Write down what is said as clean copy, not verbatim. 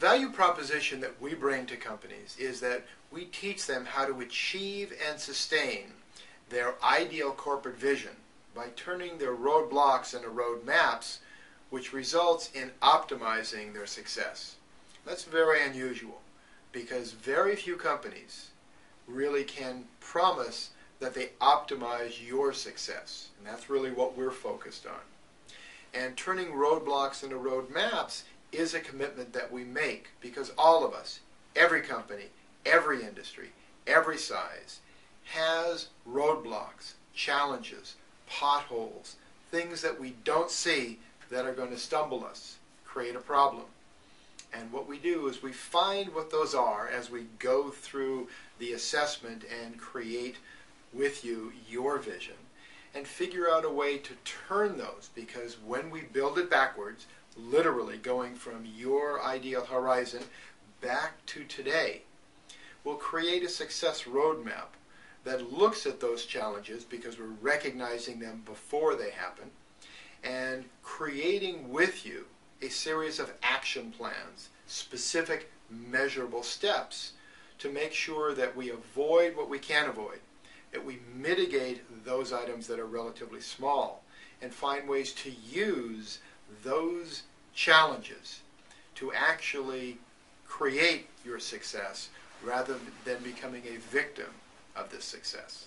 value proposition that we bring to companies is that we teach them how to achieve and sustain their ideal corporate vision by turning their roadblocks into roadmaps, which results in optimizing their success. That's very unusual because very few companies really can promise that they optimize your success, and that's really what we're focused on. And turning roadblocks into roadmaps is a commitment that we make because all of us, every company, every industry, every size, has roadblocks, challenges, potholes, things that we don't see that are going to stumble us, create a problem. And what we do is we find what those are as we go through the assessment and create with you your vision and figure out a way to turn those, because when we build it backwards, literally going from your ideal horizon back to today, we'll create a success roadmap that looks at those challenges because we're recognizing them before they happen and creating with you a series of action plans, specific measurable steps to make sure that we avoid what we can avoid, that we mitigate those items that are relatively small, and find ways to use those challenges to actually create your success rather than becoming a victim of this success.